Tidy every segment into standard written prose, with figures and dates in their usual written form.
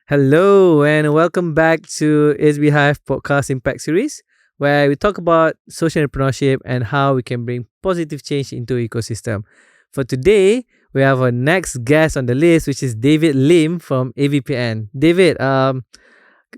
Hello and welcome back to ASBhive podcast impact series where we talk about social entrepreneurship and how we can bring positive change into ecosystem. For today, we have our next guest on the list, which is David Lim from AVPN. David,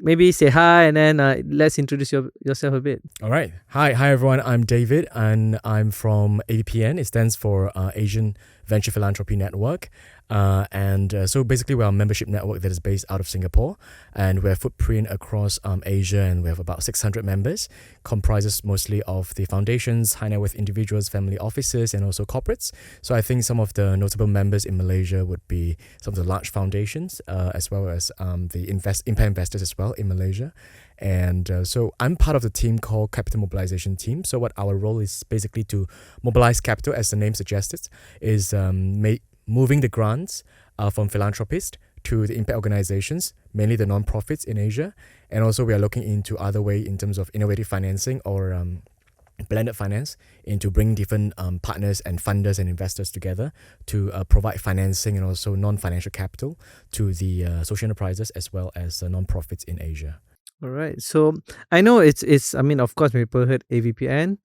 maybe say hi and then let's introduce yourself a bit. All right. Hi everyone. I'm David and I'm from AVPN. It stands for Asian Venture Philanthropy Network. So basically we're a membership network that is based out of Singapore, and we're footprint across Asia, and we have about 600 members, comprises mostly of the foundations, high net worth individuals, family offices, and also corporates. So I think some of the notable members in Malaysia would be some of the large foundations, as well as the impact investors as well in Malaysia. And so I'm part of the team called Capital Mobilization Team. So what our role is basically to mobilize capital, as the name suggests, is moving the grants from philanthropists to the impact organizations, mainly the non-profits in Asia. And also we are looking into other way in terms of innovative financing or blended finance, into bringing different partners and funders and investors together to provide financing and also non-financial capital to the social enterprises as well as non-profits in Asia. All right. So I know it's I mean, of course, when people heard AVPN,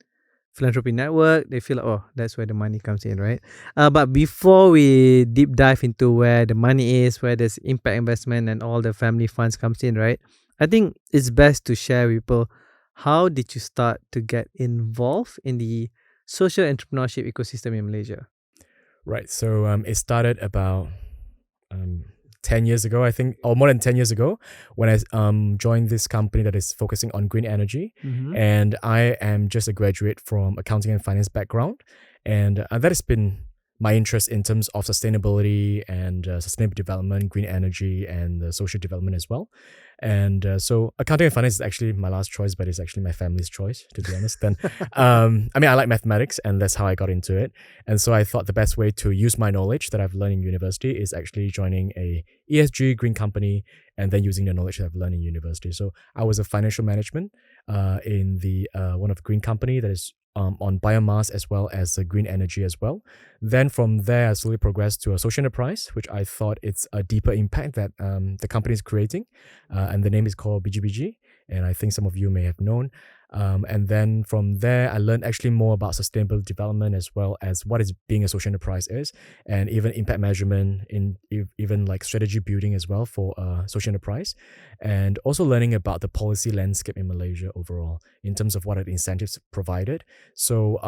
Philanthropy Network, they feel like, oh, that's where the money comes in, right? But before we deep dive into where the money is, where there's impact investment and all the family funds comes in, right? I think it's best to share with people, how did you start to get involved in the social entrepreneurship ecosystem in Malaysia? Right. So it started about 10 years ago, I think, or more than 10 years ago, when I joined this company that is focusing on green energy. Mm-hmm. And I am just a graduate from accounting and finance background. And that has been my interest in terms of sustainability and sustainable development, green energy, and social development as well. And so accounting and finance is actually my last choice, but it's actually my family's choice, to be honest. Then, I like mathematics, and that's how I got into it. And so I thought the best way to use my knowledge that I've learned in university is actually joining a ESG green company and then using the knowledge that I've learned in university. So I was a financial management in the one of the green company that is on biomass as well as green energy as well. Then from there, I slowly progressed to a social enterprise, which I thought it's a deeper impact that the company is creating. And the name is called BGBG. And I think some of you may have known. And then from there, I learned actually more about sustainable development as well as what is being a social enterprise is, and even impact measurement, in even like strategy building as well for social enterprise, and also learning about the policy landscape in Malaysia overall in terms of what are the incentives provided. So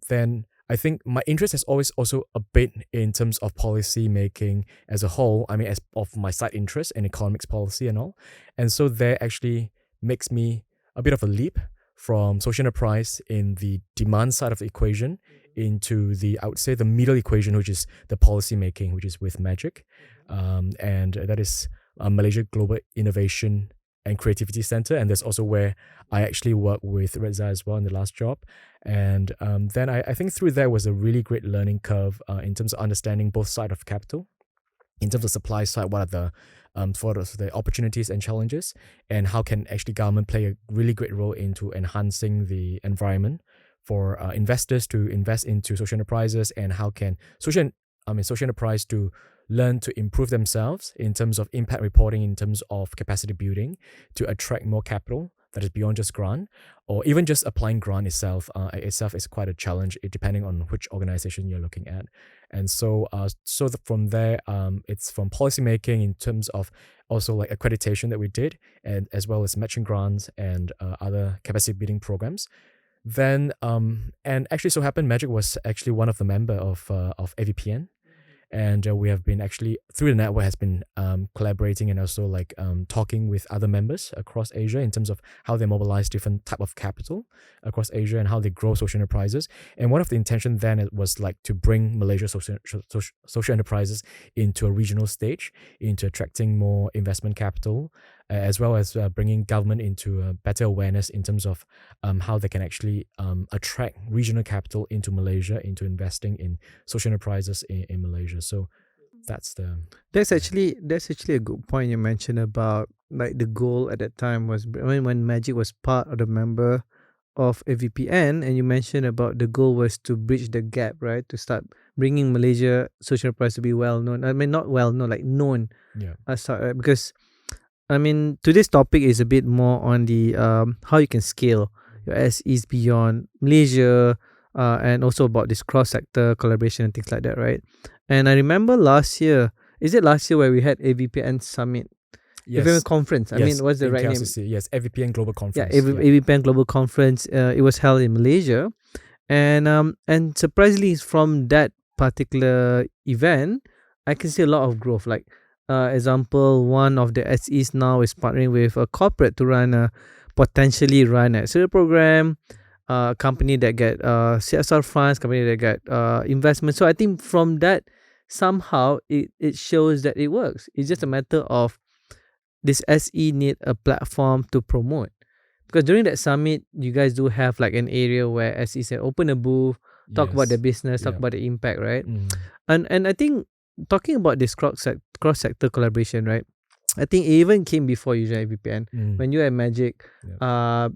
then I think my interest has always also a bit in terms of policy making as a whole. I mean, as of my side interest in economics policy and all. And so that actually makes me a bit of a leap from social enterprise in the demand side of the equation into the, I would say, the middle equation, which is the policy making, which is with Magic. And that is Malaysia Global Innovation and Creativity Center. And that's also where I actually work with Reza as well in the last job. And then I think through there was a really great learning curve in terms of understanding both sides of capital. In terms of supply side, what are the the opportunities and challenges, and how can actually government play a really great role into enhancing the environment for investors to invest into social enterprises, and how can social enterprise to learn to improve themselves in terms of impact reporting, in terms of capacity building, to attract more capital that is beyond just grant, or even just applying grant itself is quite a challenge, depending on which organization you're looking at. And so from there, it's from policy making in terms of also like accreditation that we did, and as well as matching grants and other capacity building programs. Then and actually so happened Magic was actually one of the member of AVPN. And we have been actually, through the network, has been collaborating and also like talking with other members across Asia in terms of how they mobilize different type of capital across Asia and how they grow social enterprises. And one of the intention then was like to bring Malaysia social enterprises into a regional stage, into attracting more investment capital, as well as bringing government into better awareness in terms of how they can actually attract regional capital into Malaysia, into investing in social enterprises in Malaysia. So that's actually a good point you mentioned about like the goal at that time was, I mean, when Magic was part of the member of a VPN, and you mentioned about the goal was to bridge the gap, right? To start bringing Malaysia social enterprise to be well known. I mean, not well known, like known. Yeah. Because I mean, today's topic is a bit more on the how you can scale your SEs beyond Malaysia, and also about this cross sector collaboration and things like that, right? And I remember last year, is it last year where we had AVPN Summit? AVPN Yes. conference. I Yes. mean, what's the In right name? KLCC. Yes. AVPN Global Yeah, Conference. Yeah. AVPN Global Conference. It was held in Malaysia, and surprisingly, from that particular event, I can see a lot of growth. Like, example, one of the SEs now is partnering with a corporate to potentially run a accelerator program. Company that get CSR funds, company that get investment. So I think from that, somehow it shows that it works. It's just a matter of this SE need a platform to promote. Because during that summit, you guys do have like an area where SE said open a booth, talk about the Yes. business, talk Yeah. about the impact, right? Mm. And I think talking about this cross sector collaboration, right? I think it even came before you joined VPN. Mm. When you at Magic, Yeah.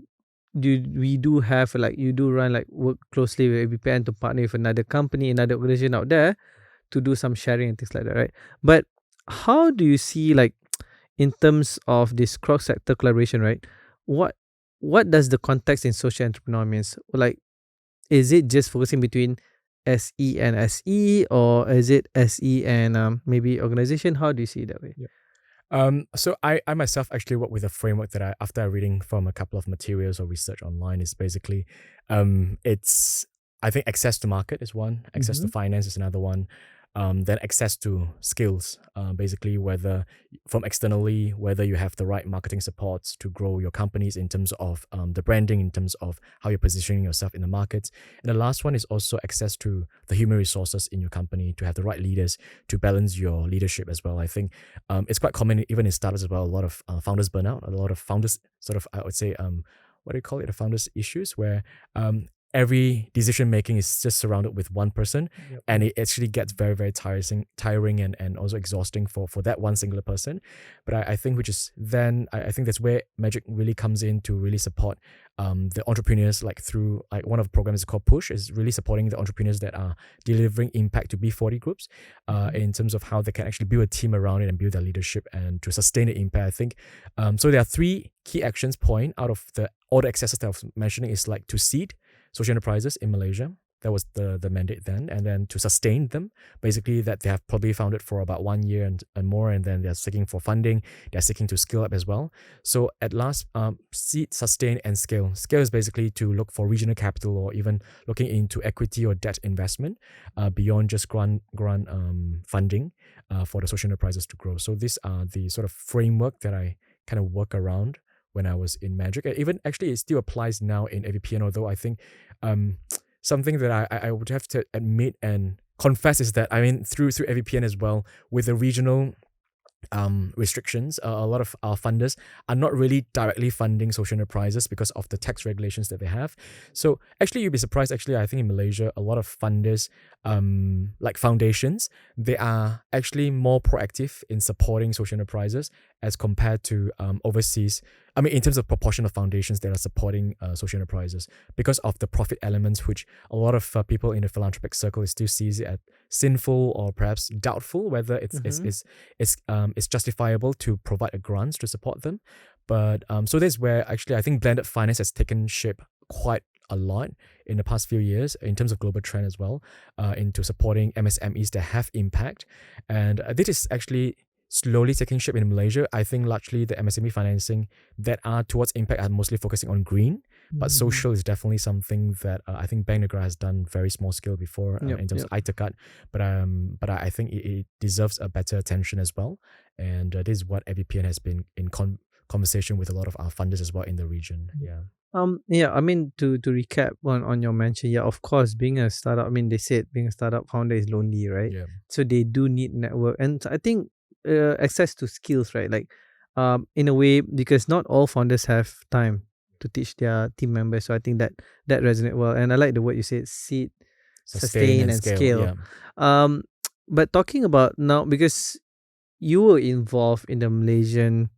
we do have like you do run like work closely with VPN to partner with another company, another organization out there to do some sharing and things like that, right? But how do you see like in terms of this cross sector collaboration, right? What what does the context in social entrepreneur means? Like, is it just focusing between SE and SE, or is it SE and maybe organization? How do you see it that way? So I myself actually work with a framework that after reading from a couple of materials or research online is basically, it's, I think access to market is one, access to finance is another one, then access to skills, basically whether from externally, whether you have the right marketing supports to grow your companies in terms of the branding, in terms of how you're positioning yourself in the markets. And the last one is also access to the human resources in your company to have the right leaders to balance your leadership as well. I think it's quite common even in startups as well. A lot of founders burn out. A lot of founders sort of, I would say, what do you call it? The founders issues where every decision making is just surrounded with one person, and it actually gets very, very tiring and also exhausting for that one singular person. But I think which is then I think that's where Magic really comes in to really support the entrepreneurs, like through like one of the programs is called Push, is really supporting the entrepreneurs that are delivering impact to B40 groups in terms of how they can actually build a team around it and build their leadership and to sustain the impact. I think so there are three key actions point out of all the accesses that I was mentioning is like to seed social enterprises in Malaysia. That was the mandate then. And then to sustain them, basically that they have probably founded for about 1 year and more, and then they're seeking for funding, they're seeking to scale up as well. So at last, seed, sustain, and scale. Scale is basically to look for regional capital or even looking into equity or debt investment beyond just grant funding for the social enterprises to grow. So these are the sort of framework that I kind of work around when I was in Magic. Even actually, it still applies now in AVPN, although I think something that I would have to admit and confess is that, I mean, through AVPN as well, with the regional restrictions, a lot of our funders are not really directly funding social enterprises because of the tax regulations that they have. So actually, you'd be surprised, actually, I think in Malaysia, a lot of funders, like foundations, they are actually more proactive in supporting social enterprises as compared to overseas. I mean, in terms of proportion of foundations that are supporting social enterprises, because of the profit elements, which a lot of people in the philanthropic circle still sees it as sinful or perhaps doubtful whether it's justifiable to provide a grant to support them. But so that's where actually I think blended finance has taken shape quite a lot in the past few years in terms of global trend as well, into supporting MSMEs that have impact. And this is actually slowly taking shape in Malaysia. I think largely the MSME financing that are towards impact are mostly focusing on green, but social is definitely something that I think Bank Negara has done very small scale before in terms of ITECAT, but I think it deserves a better attention as well. And this is what AVPN has been in conversation with a lot of our funders as well in the region. Yeah, I mean to recap on your mention, yeah, of course, being a startup, I mean they said being a startup founder is lonely, right? Yeah. So they do need network, and I think access to skills, right? Like in a way, because not all founders have time to teach their team members. So I think that resonate well. And I like the word you said, seed, sustain and scale. Yeah. But talking about now, because you were involved in the Malaysian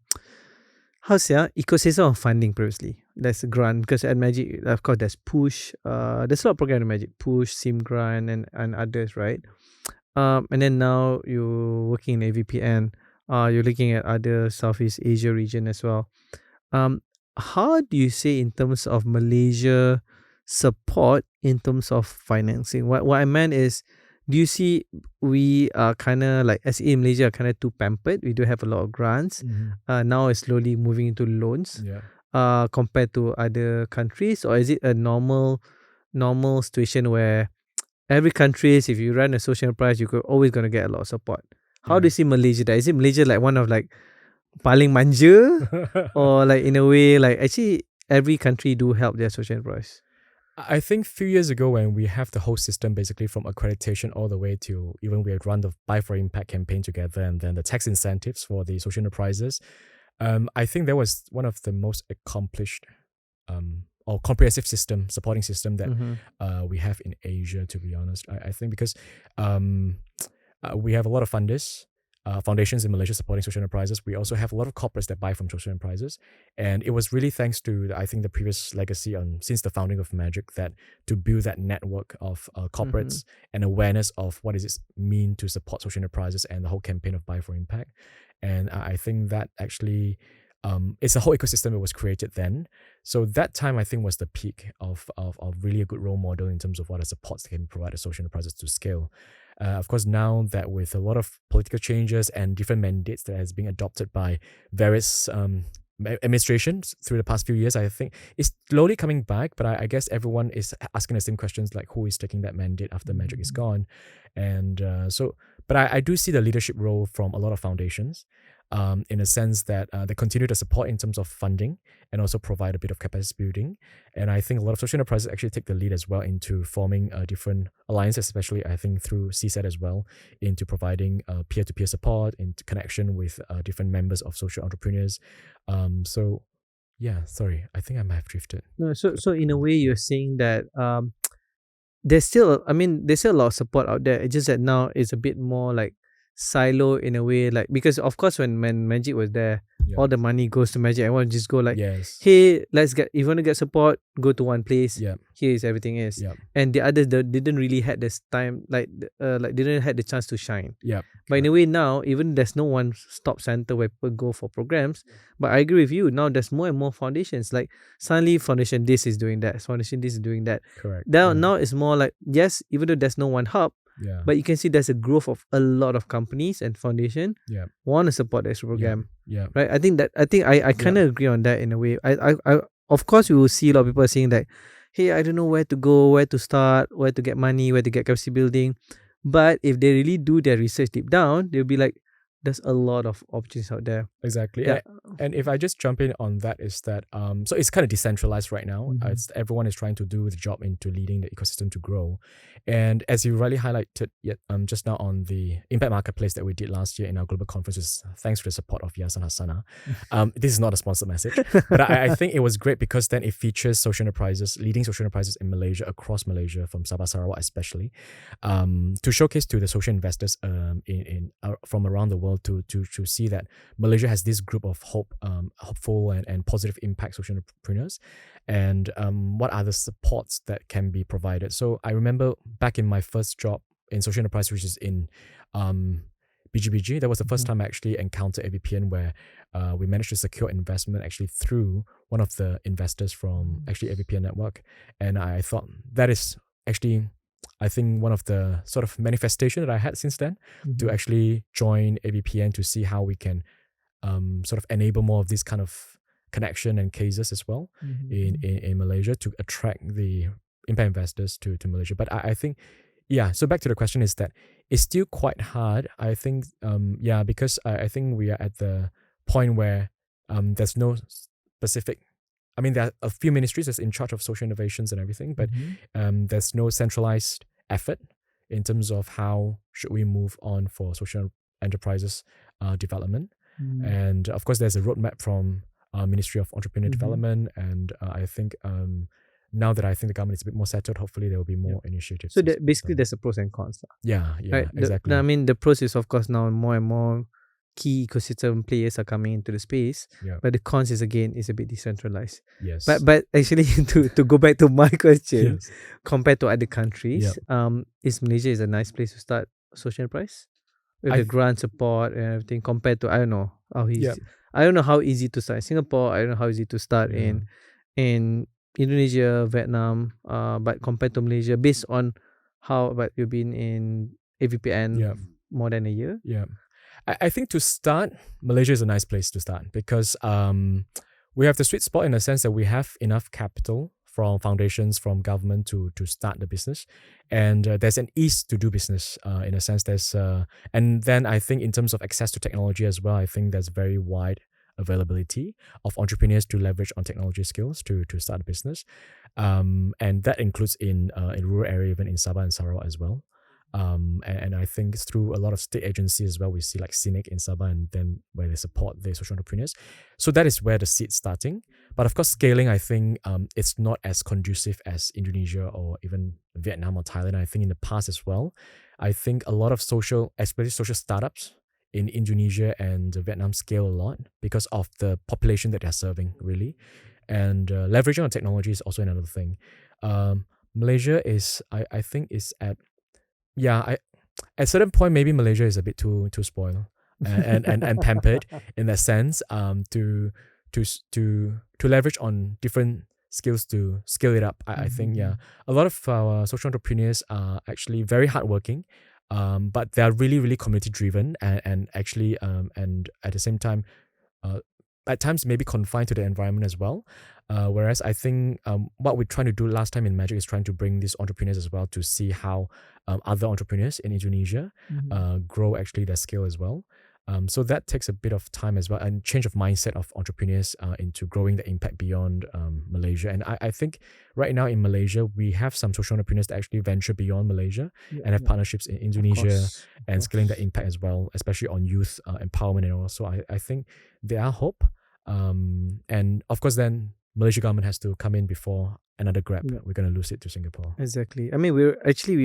ecosystem of funding previously. There's a grant, because at Magic, of course, there's Push. There's a lot of program in Magic, Push, Sim Grant, and others, right? And then now you're working in AVPN. You're looking at other Southeast Asia region as well. Um, how do you say in terms of Malaysia support in terms of financing? What I meant is, do you see we are kind of like as in Malaysia are kind of too pampered? We do have a lot of grants. Now it's slowly moving into loans. Yeah. Compared to other countries, or is it a normal situation where every country, if you run a social enterprise, you're always gonna get a lot of support? How do you see Malaysia? Is it Malaysia like one of like paling manja, or like in a way like actually every country do help their social enterprise? I think a few years ago when we have the whole system basically from accreditation all the way to even we run the Buy for Impact campaign together and then the tax incentives for the social enterprises, I think that was one of the most accomplished or comprehensive supporting system that we have in Asia, to be honest. I think because we have a lot of funders, foundations in Malaysia supporting social enterprises. We also have a lot of corporates that buy from social enterprises. And it was really thanks to, I think, the previous legacy since the founding of Magic that to build that network of corporates and awareness of what does it mean to support social enterprises and the whole campaign of Buy for Impact. And I think that actually, it's a whole ecosystem that was created then. So that time, I think, was the peak of really a good role model in terms of what are supports that can provide to social enterprises to scale. Of course, now that with a lot of political changes and different mandates that has been adopted by various administrations through the past few years, I think it's slowly coming back. But I guess everyone is asking the same questions like who is taking that mandate after Magic is gone. And but I do see the leadership role from a lot of foundations. In a sense that they continue to support in terms of funding and also provide a bit of capacity building. And I think a lot of social enterprises actually take the lead as well into forming different alliances, especially I think through CSET as well, into providing peer-to-peer support, into connection with different members of social entrepreneurs. So yeah, sorry, I think I might have drifted. No, so in a way you're saying that there's still a lot of support out there. It's just that now it's a bit more like silo in a way, like because of course when Magic was there, all the money goes to Magic. Everyone just go like, hey, if you want to get support, go to one place. Here is everything is. And the others didn't really had this time, like didn't had the chance to shine. But in a way now, even there's no one stop center where people go for programs. But I agree with you. Now there's more and more foundations. Like suddenly foundation this is doing that, foundation this is doing that. Correct. Now it's more like, yes, even though there's no one hub, but you can see there's a growth of a lot of companies and foundation want to support this program. Right. I think I kind of agree on that in a way. I of course we will see a lot of people saying that, hey, I don't know where to go, where to start, where to get money, where to get capacity building. But if they really do their research deep down, they'll be like, there's a lot of options out there. Exactly. And if I just jump in on that is that so it's kind of decentralized right now. Everyone is trying to do the job into leading the ecosystem to grow. And as you rightly highlighted just now on the Impact Marketplace that we did last year in our global conferences, thanks for the support of Yasan Hassana. This is not a sponsored message, but I think it was great because then it features social enterprises, leading social enterprises in Malaysia, across Malaysia, from Sabah, Sarawak especially, to showcase to the social investors from around the world to see that Malaysia has this group of hopeful and positive impact social entrepreneurs, and what are the supports that can be provided. So I remember back in my first job in social enterprise, which is in BGBG, that was the first time I actually encountered AVPN where we managed to secure investment actually through one of the investors from actually AVPN network. And I thought that is actually, I think, one of the sort of manifestation that I had since then to actually join AVPN to see how we can sort of enable more of this kind of connection and cases as well in Malaysia to attract the impact investors to Malaysia. But I think, so back to the question is that it's still quite hard, I think, because I think we are at the point where there's no specific, I mean, there are a few ministries that's in charge of social innovations and everything, but there's no centralized effort in terms of how should we move on for social enterprises development. And of course, there's a roadmap from Ministry of Entrepreneur Development, and I think now that I think the government is a bit more settled, hopefully there will be more initiatives. So basically, there's a pros and cons. Right? Exactly. I mean, the pros is, of course, now more and more key ecosystem players are coming into the space, but the cons is, again, is a bit decentralized. But actually, to go back to my question, compared to other countries, is Malaysia is a nice place to start social enterprise? with the grant support and everything compared to I don't know how Yeah. easy. I don't know how easy to start in Singapore. I don't know how easy to start Yeah. in Indonesia, Vietnam. But compared to Malaysia, based on how but you've been in AVPN Yeah. more than a year. Yeah. I think to start, Malaysia is a nice place to start because we have the sweet spot in the sense that we have enough capital from foundations, from government to start the business, and there's an ease to do business in a sense. And then I think in terms of access to technology as well, I think there's very wide availability of entrepreneurs to leverage on technology skills to start a business, and that includes in rural area, even in Sabah and Sarawak as well. And I think through a lot of state agencies as well, we see like Cynic in Sabah and then where they support the social entrepreneurs. So that is where the seed's starting. But of course, scaling, I think it's not as conducive as Indonesia or even Vietnam or Thailand. I think in the past as well, I think a lot of especially social startups in Indonesia and Vietnam scale a lot because of the population that they're serving, really. And leveraging on technology is also another thing. Malaysia is, I think, is at at a certain point maybe Malaysia is a bit too spoiled and pampered in that sense to leverage on different skills to scale it up. I think a lot of our social entrepreneurs are actually very hardworking, but they are really community driven and actually and at the same time at times maybe confined to the environment as well. Whereas I think what we're trying to do last time in Magic is trying to bring these entrepreneurs as well to see how other entrepreneurs in Indonesia grow actually their skill as well. So that takes a bit of time as well and change of mindset of entrepreneurs into growing the impact beyond Malaysia. And I think right now in Malaysia, we have some social entrepreneurs that actually venture beyond Malaysia and have partnerships in Indonesia and scaling the impact as well, especially on youth empowerment and also I think there are hope. And of course then Malaysia government has to come in before another grab. We're going to lose it to Singapore. Exactly. I mean, we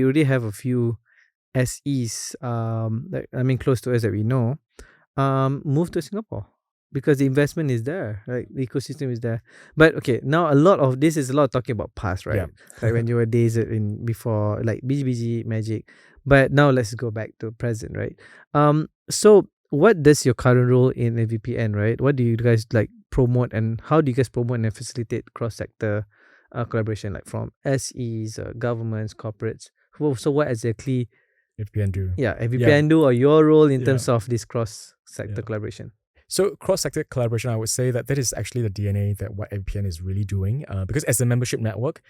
already have a few SEs, close to us that we know, move to Singapore because the investment is there, right? The ecosystem is there. But okay, now a lot of this is a lot of talking about past, right? Yeah. Like when you were days in before, like BG Magic. But now let's go back to present, right? So what does your current role in a VPN, right? What do you guys like promote and how do you guys promote and facilitate cross-sector collaboration, like from SEs, governments, corporates? So what exactly AVPN do? Yeah, AVPN do or your role in terms of this cross-sector collaboration? So cross-sector collaboration, I would say that is actually the DNA that what AVPN is really doing. Because as a membership network,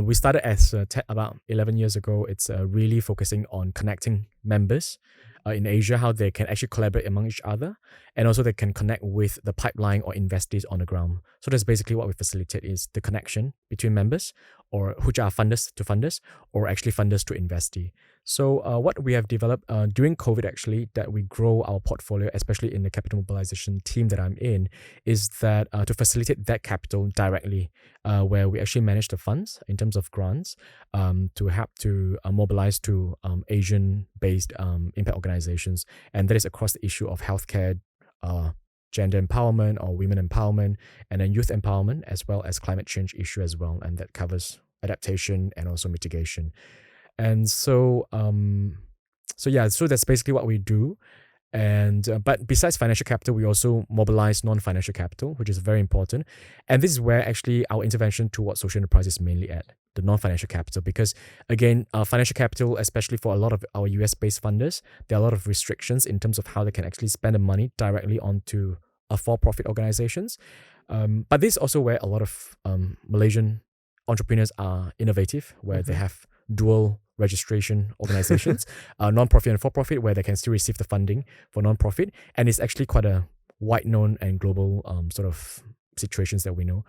we started as about 11 years ago. It's really focusing on connecting members in Asia, how they can actually collaborate among each other, and also they can connect with the pipeline or investees on the ground. So that's basically what we facilitate is the connection between members, or which are funders to funders, or actually funders to investee. So what we have developed during COVID actually, that we grow our portfolio, especially in the capital mobilization team that I'm in, is that to facilitate that capital directly, where we actually manage the funds in terms of grants to help to mobilize to Asian-based impact organizations. And that is across the issue of healthcare, gender empowerment or women empowerment, and then youth empowerment, as well as climate change issue as well. And that covers adaptation and also mitigation. And so that's basically what we do. And but besides financial capital, we also mobilize non-financial capital, which is very important. And this is where actually our intervention towards social enterprise is mainly at, the non-financial capital. Because again, financial capital, especially for a lot of our US-based funders, there are a lot of restrictions in terms of how they can actually spend the money directly onto for-profit organizations. But this is also where a lot of Malaysian entrepreneurs are innovative, where they have dual registration organizations, non-profit and for-profit, where they can still receive the funding for non-profit. And it's actually quite a wide-known and global sort of situations that we know.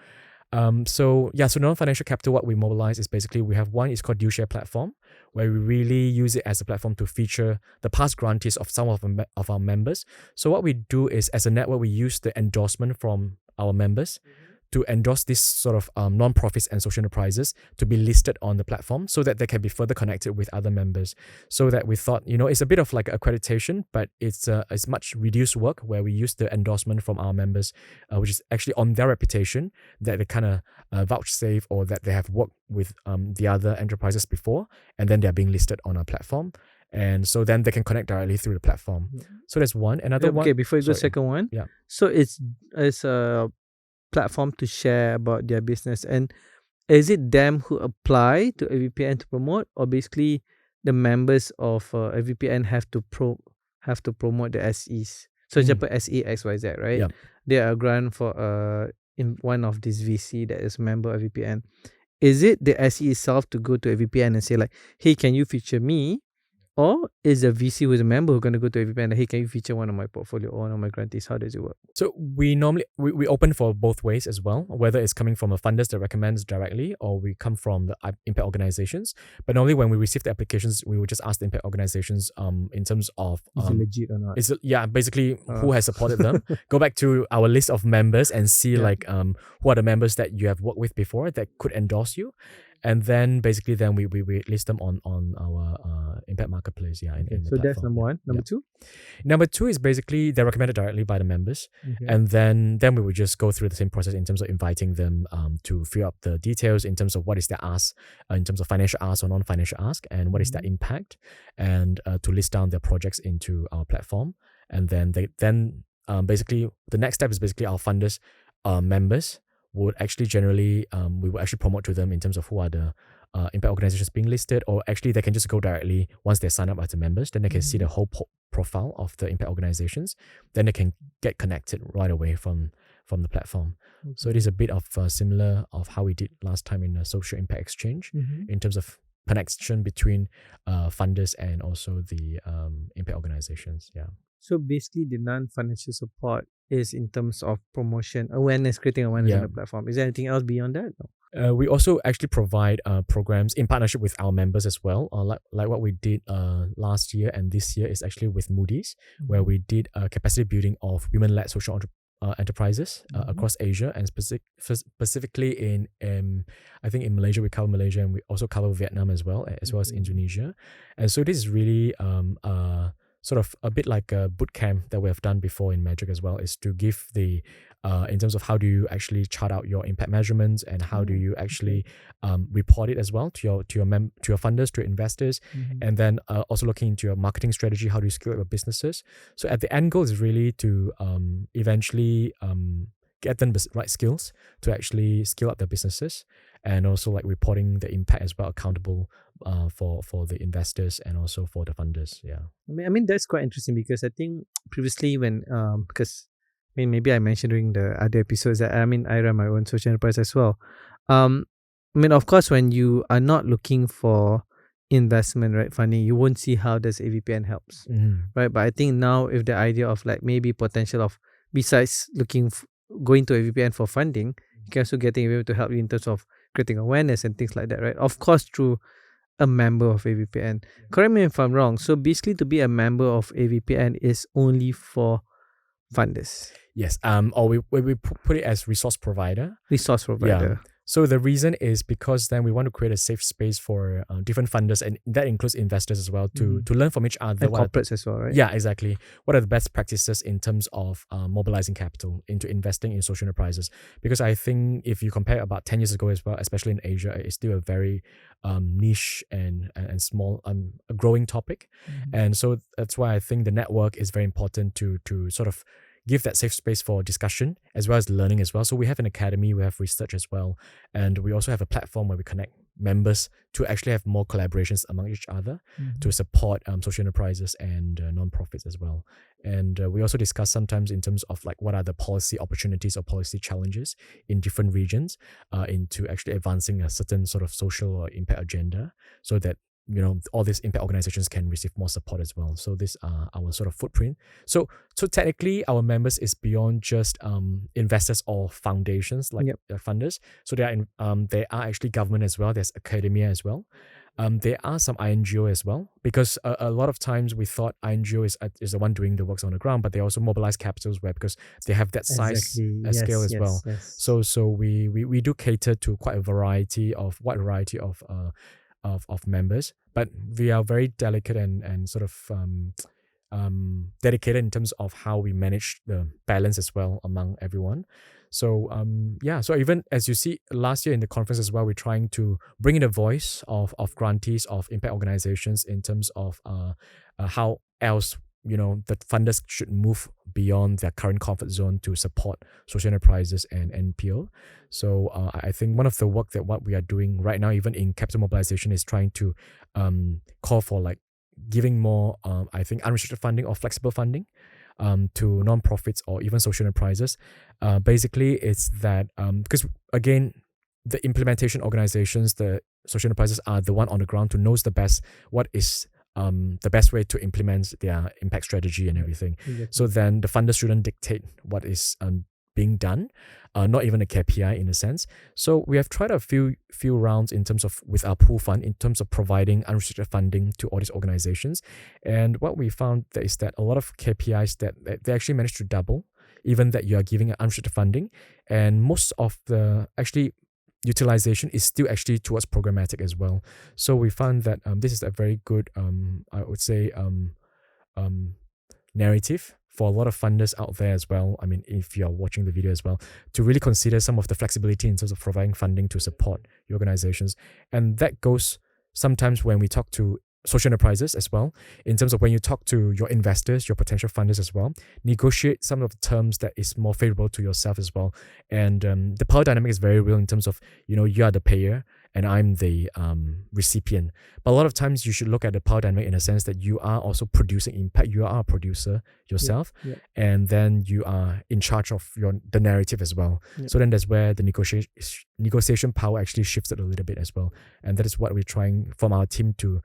So non-financial capital, what we mobilize is basically we have one is called Deal Share platform, where we really use it as a platform to feature the past grantees of some of our members. So what we do is, as a network, we use the endorsement from our members to endorse this sort of non-profits and social enterprises to be listed on the platform so that they can be further connected with other members. So that we thought, it's a bit of like accreditation, but it's much reduced work where we use the endorsement from our members, which is actually on their reputation that they kind of vouchsafe or that they have worked with the other enterprises before, and then they're being listed on our platform. And so then they can connect directly through the platform. So that's one. Another one. Okay, before you go sorry. second one. Yeah. So it's a platform to share about their business, and is it them who apply to AVPN to promote, or basically the members of AVPN have to promote the SEs? So example SE XYZ, right? Yeah. They are grant for in one of these VC that is member of AVPN. Is it the SE itself to go to AVPN and say like, hey, can you feature me? Or is the VC who is a member who going to go to AVPN and hey, can you feature one of my portfolio or one of my grantees? How does it work? So we normally we open for both ways as well, whether it's coming from a funders that recommends directly or we come from the impact organizations. But normally when we receive the applications, we will just ask the impact organizations in terms of is it legit or not? Basically who has supported them. Go back to our list of members and see like who are the members that you have worked with before that could endorse you. And then basically then we list them on our impact marketplace. Yeah. In so the that's platform. number one. Number two? Number two is basically they're recommended directly by the members. Okay. And then we would just go through the same process in terms of inviting them to fill up the details in terms of what is their ask, in terms of financial ask or non-financial ask, and what is their impact, and to list down their projects into our platform. And then basically the next step is basically our funders members would actually generally we will actually promote to them in terms of who are the impact organizations being listed, or actually they can just go directly once they sign up as the members, then they can see the whole profile of the impact organizations, then they can get connected right away from the platform. So it is a bit of similar of how we did last time in the social impact exchange in terms of connection between funders and also the impact organizations. Yeah. So basically the non-financial support is in terms of promotion, awareness, creating awareness on the platform. Is there anything else beyond that? No. We also actually provide programs in partnership with our members as well. Like what we did last year and this year is actually with Moody's, where we did capacity building of women-led social enterprises across Asia, and specifically in I think in Malaysia we cover Malaysia, and we also cover Vietnam as well as Indonesia. And so this is really sort of a bit like a boot camp that we have done before in Magic as well, is to give the in terms of how do you actually chart out your impact measurements, and how do you actually report it as well to your funders, to your investors, and then also looking into your marketing strategy, how do you scale up your businesses. So at the end goal is really to eventually get them the right skills to actually scale up their businesses, and also like reporting the impact as well, accountable for the investors and also for the funders. Yeah. I mean that's quite interesting, because I think previously when maybe I mentioned during the other episodes that I run my own social enterprise as well. Of course, when you are not looking for investment, right, funding, you won't see how does AVPN helps, right? But I think now if the idea of like maybe potential of besides going to AVPN for funding, you can also getting able to help you in terms of creating awareness and things like that, right? Of course, through a member of AVPN. Correct me if I'm wrong. So basically, to be a member of AVPN is only for funders. Yes. Or we put it as resource provider. Resource provider. Yeah. So the reason is because then we want to create a safe space for different funders, and that includes investors as well, to learn from each other. And corporates as well, right? Yeah, exactly. What are the best practices in terms of mobilizing capital into investing in social enterprises? Because I think if you compare about 10 years ago as well, especially in Asia, it's still a very niche and small, a growing topic. And so that's why I think the network is very important to sort of give that safe space for discussion as well as learning as well. So we have an academy, we have research as well, and we also have a platform where we connect members to actually have more collaborations among each other to support social enterprises and non-profits as well. And we also discuss sometimes in terms of like what are the policy opportunities or policy challenges in different regions into actually advancing a certain sort of social or impact agenda, so that all these impact organizations can receive more support as well. So these are our sort of footprint. So technically, our members is beyond just investors or foundations like funders. So there are actually government as well. There's academia as well. There are some INGO as well, because a lot of times we thought INGO is the one doing the works on the ground, but they also mobilize capitals because they have that size scale as well. Yes. So we do cater to quite a wide variety of members, but we are very delicate and sort of dedicated in terms of how we manage the balance as well among everyone. So so even as you see last year in the conference as well, we're trying to bring in the voice of grantees of impact organizations in terms of how else the funders should move beyond their current comfort zone to support social enterprises and NPO. So I think one of the work that what we are doing right now, even in capital mobilization, is trying to call for like giving more, I think, unrestricted funding or flexible funding to nonprofits or even social enterprises. Basically, it's that because again, the implementation organizations, the social enterprises are the one on the ground who knows the best what is the best way to implement their impact strategy and everything. Exactly. So then the funders shouldn't dictate what is being done, not even a KPI in a sense. So we have tried a few rounds in terms of with our pool fund in terms of providing unrestricted funding to all these organizations. And what we found is that a lot of KPIs that they actually managed to double, even that you are giving unrestricted funding. And most of the actually utilization is still actually towards programmatic as well. So we found that this is a very good, I would say, narrative for a lot of funders out there as well. I mean, if you're watching the video as well, to really consider some of the flexibility in terms of providing funding to support your organizations. And that goes sometimes when we talk to social enterprises as well, in terms of when you talk to your investors, your potential funders as well, negotiate some of the terms that is more favorable to yourself as well. And the power dynamic is very real in terms of, you are the payer and I'm the recipient. But a lot of times you should look at the power dynamic in a sense that you are also producing impact. You are a producer yourself, and then you are in charge of the narrative as well. So then that's where the negotiation power actually shifted a little bit as well. And that is what we're trying from our team to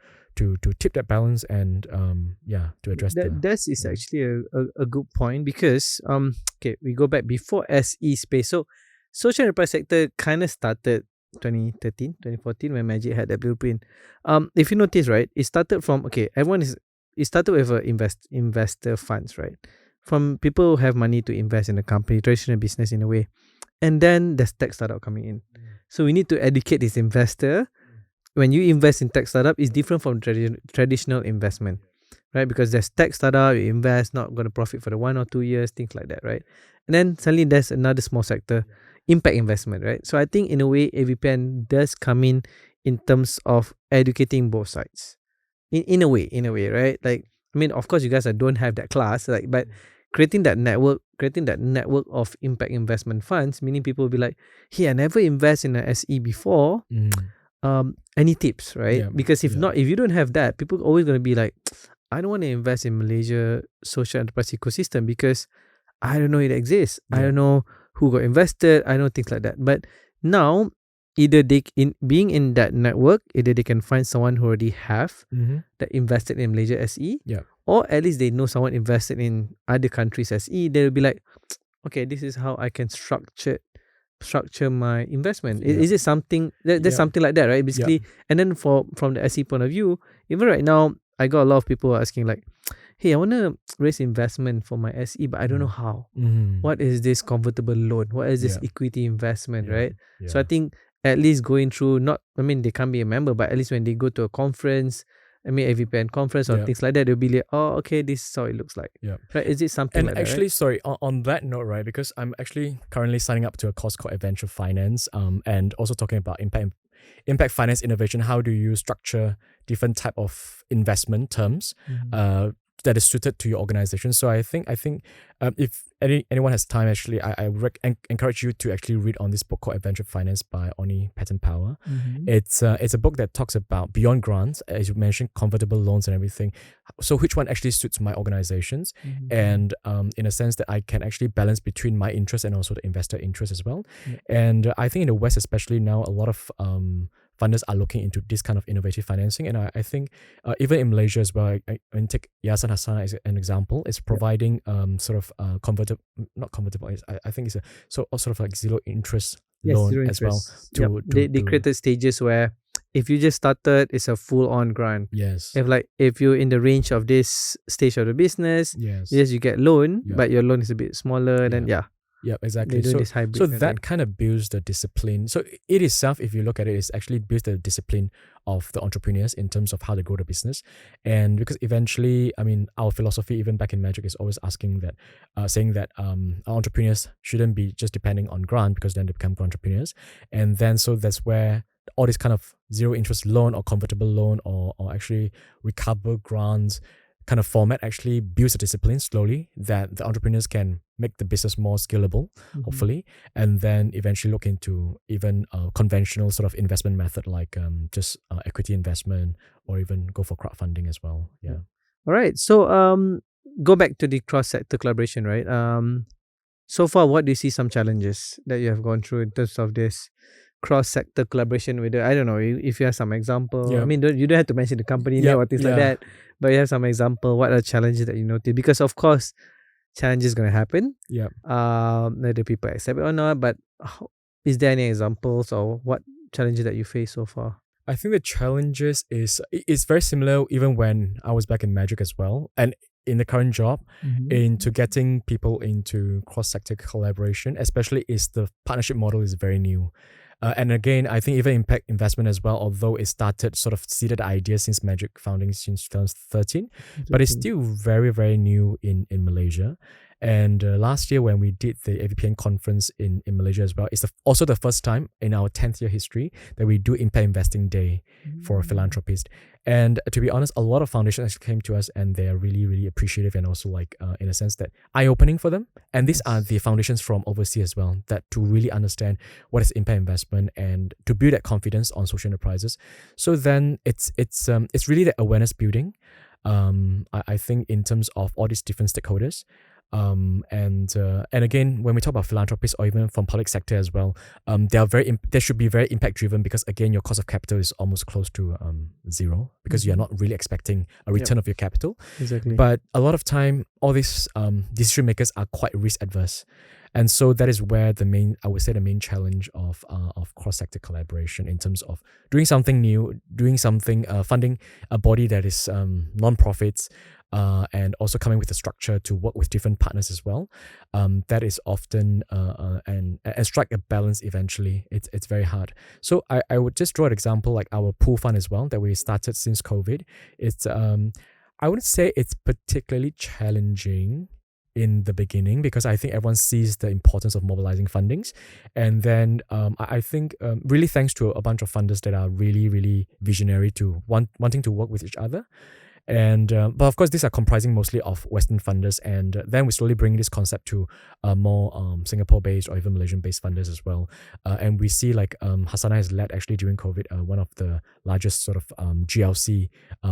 tip that balance and to address that is actually a good point, because we go back before SE space. So social enterprise sector kind of started 2013 2014 when Magic had that blueprint. If you notice, right, it started from it started with investor funds, right, from people who have money to invest in a company, traditional business in a way. And then there's tech startup coming in. So we need to educate this investor. When you invest in tech startup, it's different from traditional investment, right? Because there's tech startup, you invest, not going to profit for the 1 or 2 years, things like that, right? And then suddenly there's another small sector, impact investment, right? So I think in a way, AVPN does come in terms of educating both sides. In a way, right? Like, I mean, of course, you guys don't have that class, like, but creating that network of impact investment funds, meaning people will be like, hey, I never invest in an SE before. Any tips, right? Because if you don't have that, people are always going to be like, I don't want to invest in Malaysia social enterprise ecosystem because I don't know it exists. I don't know who got invested. I know things like that. But now, either being in that network, either they can find someone who already have that invested in Malaysia SE, or at least they know someone invested in other countries SE. They'll be like, okay, this is how I can structure my investment. Is it something there's something like that, right? Basically, and then from the SE point of view, even right now, I got a lot of people asking like, hey, I want to raise investment for my SE, but I don't know how. What is this convertible loan? What is this equity investment, right? So I think at least going through, they can't be a member, but at least when they go to a conference, AVPN conference or things like that, they'll be like, oh, okay, this is how it looks like. Right? Is it something and like actually, that, right? sorry, on that note, right, because I'm actually currently signing up to a course called Adventure Finance, and also talking about impact finance innovation. How do you structure different type of investment terms that is suited to your organization? So I think if anyone has time, actually, I encourage you to actually read on this book called Adventure Finance by Oni Patton Power. It's a book that talks about beyond grants, as you mentioned, convertible loans and everything. So which one actually suits my organizations, and in a sense that I can actually balance between my interest and also the investor interest as well. And I think in the West, especially now, a lot of funders are looking into this kind of innovative financing. And I think even in Malaysia as well, I take Yayasan Hasanah as an example. It's providing sort of not convertible. I think it's a sort of like zero interest loan zero as well. They created stages where if you just started, it's a full-on grant. Yes. If you're in the range of this stage of the business, yes, you get loan, but your loan is a bit smaller. Then Yeah, exactly. They're doing this So hybrid kind of that thing. kind of builds the discipline. So it itself, if you look at it, is actually builds the discipline of the entrepreneurs in terms of how they grow the business. And because eventually, I mean, our philosophy, even back in Magic, is always asking that, saying that our entrepreneurs shouldn't be just depending on grant, because then they become entrepreneurs. And then so that's where all this kind of zero interest loan or convertible loan, or actually recover grants kind of format actually builds a discipline slowly that the entrepreneurs can make the business more scalable, hopefully, and then eventually look into even conventional sort of investment method like just equity investment, or even go for crowdfunding as well. Yeah. All right. So go back to the cross sector collaboration, right? So far, what do you see some challenges that you have gone through in terms of this cross sector collaboration with I don't know if you have some example. Yeah. I mean, you don't have to mention the company name Yep, or things like yeah. that, but you have some example. What are challenges that you notice? Because of course, challenges gonna happen. Yeah. Whether people accept it or not. But is there any examples or what challenges that you face so far? I think the challenges is it's very similar even when I was back in Magic as well, and in the current job, into getting people into cross sector collaboration, especially is the partnership model is very new. And again, I think even impact investment as well, although it started sort of seeded idea since Magic founding since 2013, but it's still very, very new in Malaysia. And last year when we did the AVPN conference in Malaysia as well, it's also the first time in our 10th year history that we do Impact Investing Day for philanthropists. And to be honest, a lot of foundations came to us and they are really, really appreciative, and also like in a sense that eye-opening for them. And these are the foundations from overseas as well, that to really understand what is impact investment and to build that confidence on social enterprises. So then it's really the awareness building. I think in terms of all these different stakeholders. And again, when we talk about philanthropists or even from public sector as well, they should be very impact driven, because again, your cost of capital is almost close to zero, because you're not really expecting a return of your capital. Exactly. But a lot of time, all these decision makers are quite risk adverse. And so that is where the main challenge of cross sector collaboration, in terms of doing something new, doing something, funding a body that is non-profits, and also coming with a structure to work with different partners as well. That is often and strike a balance eventually. It's very hard. So I would just draw an example like our pool fund as well that we started since COVID. It's I wouldn't say it's particularly challenging in the beginning, because I think everyone sees the importance of mobilizing fundings. And then I think really thanks to a bunch of funders that are really, really visionary to wanting to work with each other. And but of course, these are comprising mostly of Western funders, and then we slowly bring this concept to more Singapore-based or even Malaysian-based funders as well. And we see like Hasana has led actually during COVID one of the largest sort of GLC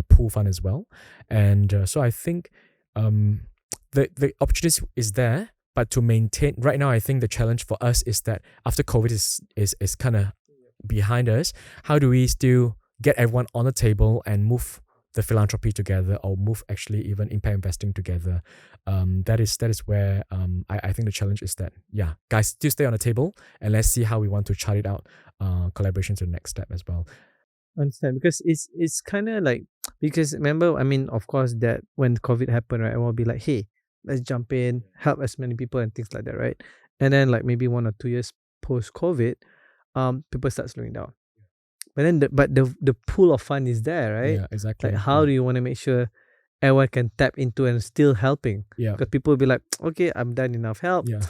pool fund as well. And so I think the opportunity is there, but to maintain right now, I think the challenge for us is that after COVID is kind of behind us, how do we still get everyone on the table and move the philanthropy together, or move actually even impact investing together? That is where I think the challenge is that, yeah, guys, still stay on the table and let's see how we want to chart it out, collaboration to the next step as well. Understand, because it's kind of like, because remember, I mean, of course, that when COVID happened, right, everyone will be like, hey, let's jump in, help as many people and things like that, right? And then like maybe 1 or 2 years post COVID, people start slowing down. But then the pool of fund is there, right? Yeah, exactly. Like how do you want to make sure everyone can tap into and still helping? Yeah. Because people will be like, okay, I'm done enough help. Yeah.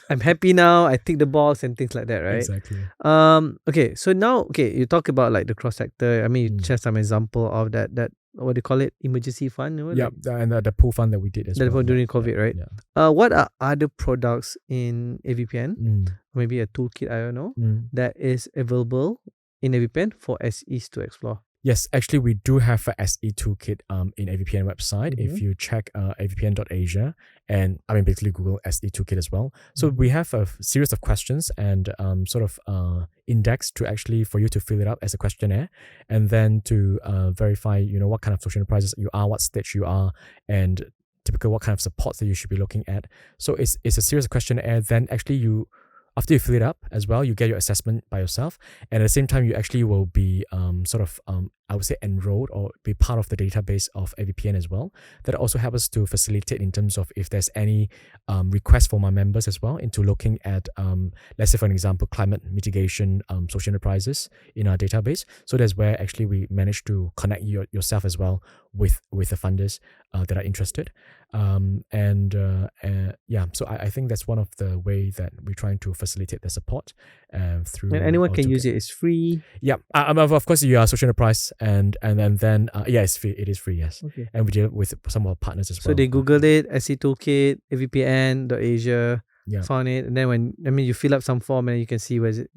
I'm happy now. I tick the box and things like that, right? Exactly. Okay, so now, okay, you talk about like the cross sector. I mean, you share some example of that what do you call it, emergency fund? Yeah, and the pool fund that we did as well during COVID, right? Yeah. What are other products in AVPN? Maybe a toolkit, I don't know, that is available in AVPN for SEs to explore? Yes, actually, we do have a SE toolkit in AVPN website. If you check avpn.asia, and I mean basically Google SE toolkit as well. So we have a series of questions and sort of index to actually for you to fill it out as a questionnaire, and then to verify what kind of social enterprises you are, what stage you are, and typically what kind of supports that you should be looking at. So it's a series of questionnaire. Then actually you after you fill it up as well, you get your assessment by yourself, and at the same time, you actually will be I would say enrolled or be part of the database of AVPN as well. That also helps us to facilitate in terms of if there's any request from our members as well into looking at let's say for an example climate mitigation social enterprises in our database. So that's where actually we manage to connect yourself as well with the funders that are interested. So I think that's one of the way that we're trying to facilitate the support through. And anyone can use it. It's free. Yeah, of course you are a social enterprise, and then it's free. It is free, yes. Okay. And we deal with some of our partners as well. So they googled it, SC Toolkit, avpn.asia, found it, and then you fill up some form and you can see where is it.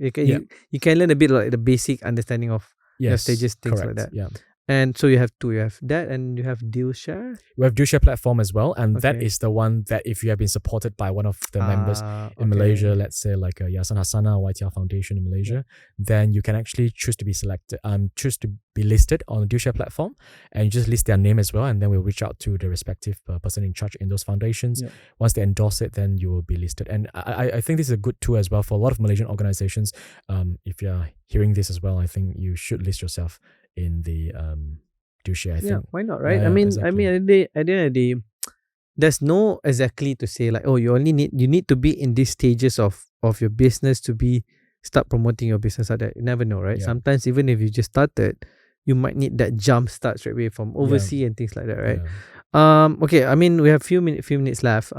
You can learn a bit like the basic understanding of stages, things correct, like that. Yeah. And so you have that, and you have DealShare. We have DealShare platform as well, and that is the one that if you have been supported by one of the members in Malaysia, let's say like Yayasan Hasana or YTL Foundation in Malaysia, then you can actually choose to be listed on the DealShare platform, and you just list their name as well, and then we'll reach out to the respective person in charge in those foundations. Once they endorse it, then you will be listed. And I think this is a good tool as well for a lot of Malaysian organizations. If you're hearing this as well, I think you should list yourself in the DealShare. I think. Why not, right? I mean, at the end of the day, there's no exactly to say like, oh, you need to be in these stages of your business to start promoting your business like that. You never know, right? Sometimes even if you just started, you might need that jump start straight away from overseas and things like that, right? Okay, I mean, we have few minutes left.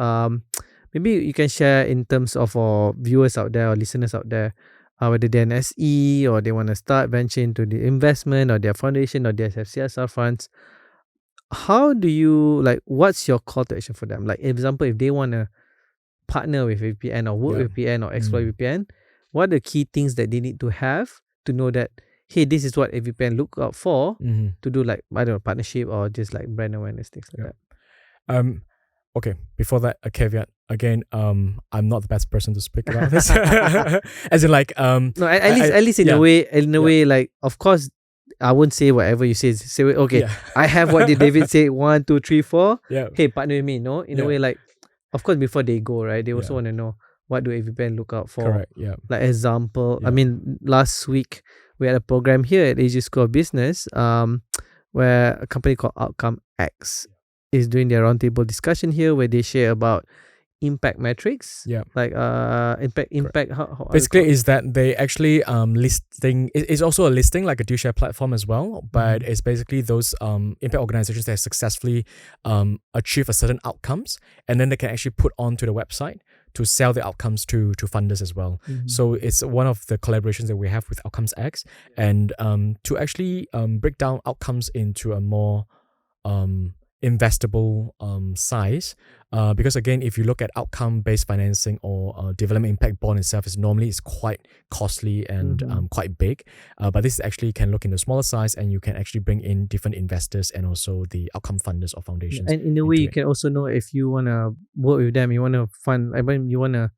Maybe you can share in terms of our viewers out there or listeners out there, whether they're an SE or they want to start venture into the investment or their foundation or they have CSR funds. How do you what's your call to action for them? Like, example, if they want to partner with VPN or work with VPN or explore VPN, what are the key things that they need to have to know that, hey, this is what a VPN look out for to do partnership or just brand awareness, things like that. Okay, before that, a caveat. Again, I'm not the best person to speak about this. As in no, at least in a way, of course, I won't say whatever you say. Say, okay, I have what did David say, 1, 2, 3, 4. Hey, partner with me, no? In a way, of course, before they go, right, they also want to know what do AVPN look out for. Correct, yeah. Like example, I mean, last week, we had a program here at Asia School of Business where a company called Outcome X is doing their roundtable discussion here where they share about impact metrics. Impact. How basically is that they actually listing. It's also a listing like a DealShare platform as well, but it's basically those impact organizations that have successfully achieve a certain outcomes, and then they can actually put onto the website to sell the outcomes to funders as well. So it's one of the collaborations that we have with Outcomes X, and to actually break down outcomes into a more investable size, because again, if you look at outcome-based financing or development impact bond itself, is quite costly and quite big. But this actually can look in the smaller size, and you can actually bring in different investors and also the outcome funders or foundations. And in a way, you can also know if you want to work with them, you want to you want to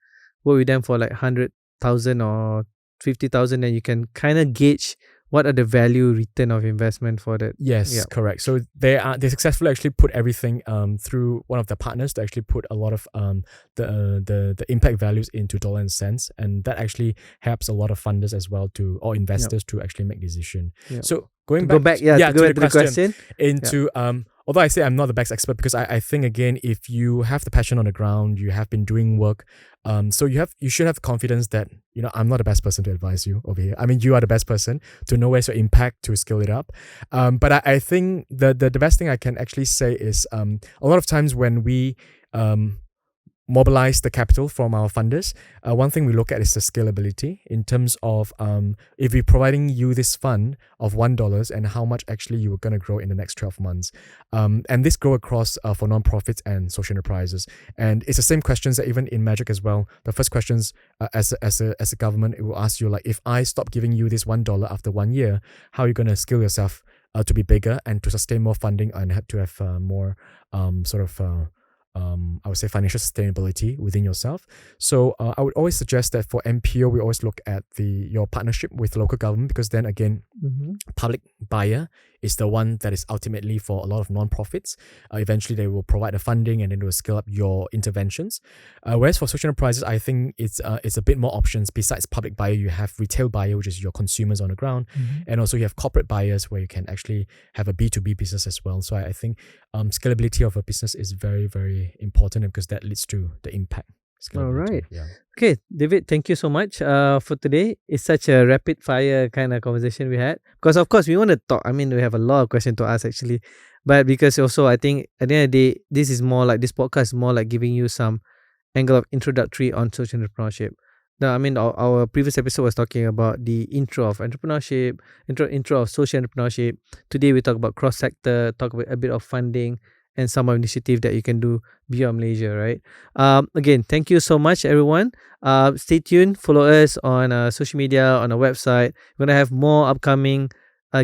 work with them for 100,000 or 50,000, and you can kind of gauge what are the value return of investment for that? Yes, correct. So they successfully actually put everything through one of the partners to actually put a lot of the impact values into dollar and cents, and that actually helps a lot of funders as well or investors to actually make decision. So going back to the question into although I say I'm not the best expert, because I think again, if you have the passion on the ground, you have been doing work, so you should have confidence that I'm not the best person to advise you over here. I mean, you are the best person to know where's your impact to scale it up. But I think the best thing I can actually say is a lot of times when we mobilize the capital from our funders, one thing we look at is the scalability in terms of if we're providing you this fund of $1 and how much actually you are going to grow in the next 12 months. And this grow across for nonprofits and social enterprises. And it's the same questions that even in Magic as well. The first questions as a government, it will ask you if I stop giving you this $1 after 1 year, how are you going to scale yourself to be bigger and to sustain more funding and to have more I would say financial sustainability within yourself. So I would always suggest that for MPO, we always look at your partnership with local government, because then again, public buyer is the one that is ultimately for a lot of non-profits. Eventually, they will provide the funding and then they will scale up your interventions. Whereas for social enterprises, I think it's a bit more options. Besides public buyer, you have retail buyer, which is your consumers on the ground, and also you have corporate buyers where you can actually have a B2B business as well. So I think scalability of a business is very, very important because that leads to the impact. All right. Yeah. Okay, David, thank you so much for today. It's such a rapid fire kind of conversation we had. Because, of course, we want to talk. I mean, we have a lot of questions to ask actually. But because also, I think at the end of the day, this podcast is more like giving you some angle of introductory on social entrepreneurship. Now, I mean, our previous episode was talking about the intro of entrepreneurship, intro of social entrepreneurship. Today, we talk about cross-sector, talk about a bit of funding, and some initiative that you can do beyond Malaysia, right? Again, thank you so much, everyone. Stay tuned. Follow us on social media, on our website. We're going to have more upcoming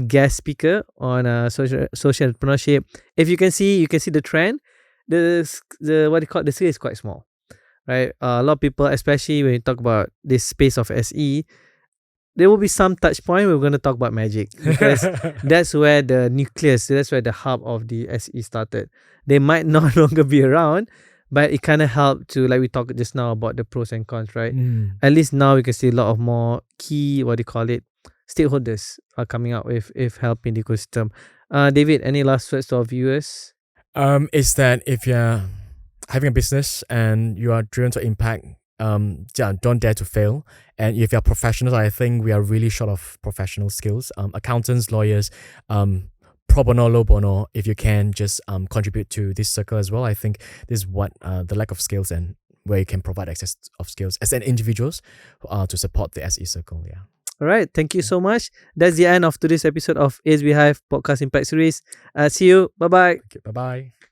guest speaker on social entrepreneurship. If you can see the trend. The what do you call it? The scale is quite small, right? A lot of people, especially when you talk about this space of SE, there will be some touch point. We're going to talk about magic because that's where the nucleus, that's where the hub of the SE started. They might no longer be around, but it kind of helped to, like we talked just now about the pros and cons, right? At least now we can see a lot of more key, stakeholders are coming out with helping the ecosystem. David, any last words to our viewers? Is that if you're having a business and you are driven to impact, don't dare to fail. And if you're professionals, I think we are really short of professional skills. Accountants, lawyers, pro bono, low bono, if you can just contribute to this circle as well. I think this is what the lack of skills and where you can provide access of skills as an individuals to support the SE circle. Yeah. All right. Thank you so much. That's the end of today's episode of ASBhive Podcast Impact Series. See you. Bye-bye. Okay, bye-bye.